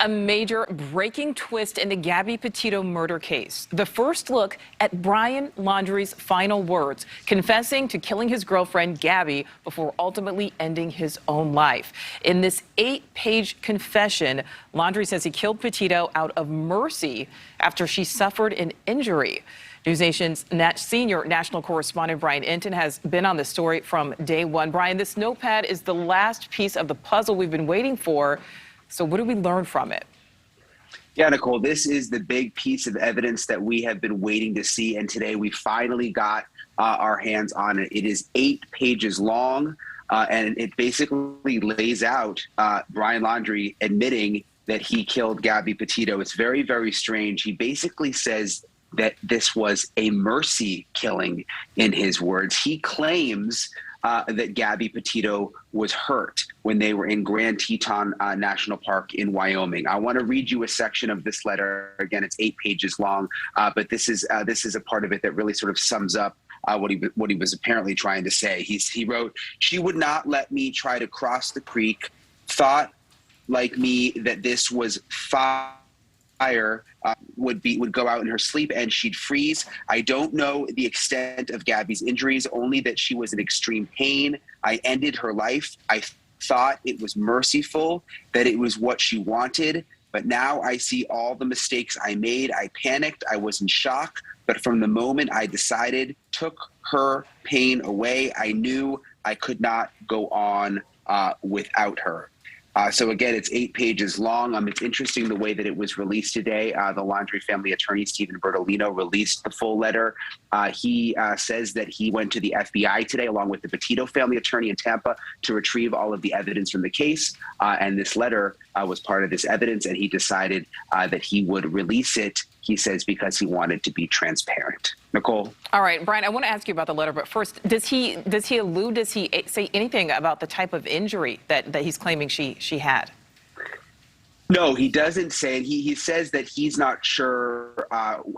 A major breaking twist in the Gabby Petito murder case. The first look at Brian Laundrie's final words, confessing to killing his girlfriend, Gabby, before ultimately ending his own life. In this 8-page confession, Laundrie says he killed Petito out of mercy after she suffered an injury. News Nation's senior national correspondent Brian Entin has been on the story from day one. Brian, this notepad is the last piece of the puzzle we've been waiting for. So what do we learn from it? Yeah, Nicole, this is the big piece of evidence that we have been waiting to see. And today we finally got our hands on it. It is 8 pages long, and it basically lays out Brian Laundrie admitting that he killed Gabby Petito. It's very, very strange. He basically says that this was a mercy killing, in his words. He claims that Gabby Petito was hurt when they were in Grand Teton National Park in Wyoming. I want to read you a section of this letter. Again, it's 8 pages long, but this is a part of it that really sort of sums up what he was apparently trying to say. He wrote, "She would not let me try to cross the creek, thought like me that this was fire would go out in her sleep and she'd freeze. I don't know the extent of Gabby's injuries, only that she was in extreme pain. I ended her life. I thought it was merciful, that it was what she wanted. But now I see all the mistakes I made. I panicked. I was in shock. But from the moment I decided, took her pain away, I knew I could not go on without her." So again, it's 8 pages long. It's interesting the way that it was released today. The Laundrie family attorney, Stephen Bertolino, released the full letter. He says that he went to the FBI today, along with the Petito family attorney in Tampa, to retrieve all of the evidence from the case. And this letter was part of this evidence, and he decided that he would release it, he says, because he wanted to be transparent. Nicole? All right, Brian, I want to ask you about the letter, but first, does he say anything about the type of injury that he's claiming she had? No, he doesn't say it. He says that he's not sure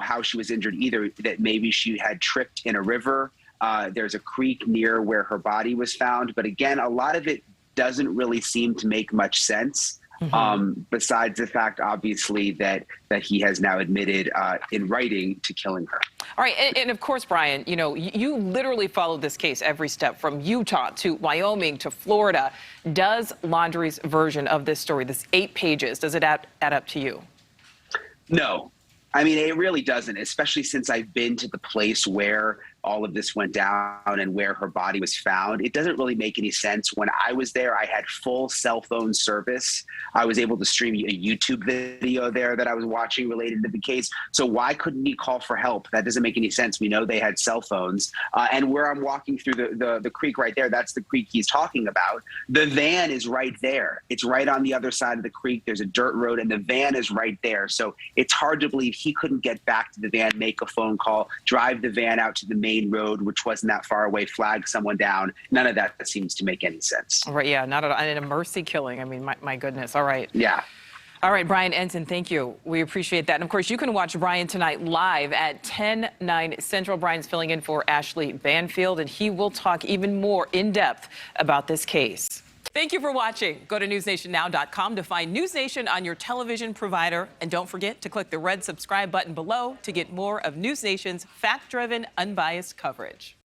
how she was injured either, that maybe she had tripped in a river. There's a creek near where her body was found. But again, a lot of it doesn't really seem to make much sense. Besides the fact, obviously, that he has now admitted in writing to killing her. All right, and of course, Brian, you know, you literally followed this case every step from Utah to Wyoming to Florida. Does Laundrie's version of this story, this 8 pages, does it add up to you? No. I mean, it really doesn't, especially since I've been to the place where all of this went down and where her body was found. It doesn't really make any sense. When I was there, I had full cell phone service. I was able to stream a YouTube video there that I was watching related to the case. So why couldn't he call for help? That doesn't make any sense. We know they had cell phones. And where I'm walking through the creek right there, that's the creek he's talking about. The van is right there. It's right on the other side of the creek. There's a dirt road and the van is right there. So it's hard to believe he couldn't get back to the van, make a phone call, drive the van out to the main road, which wasn't that far away, flag someone down. None of that seems to make any sense. Right, yeah, not a mercy killing. I mean, my goodness. All right. Yeah. All right, Brian Entin, thank you. We appreciate that. And of course, you can watch Brian tonight live at 10/9 Central. Brian's filling in for Ashley Banfield, and he will talk even more in depth about this case. Thank you for watching. Go to newsnationnow.com to find News Nation on your television provider. And don't forget to click the red subscribe button below to get more of News Nation's fact-driven, unbiased coverage.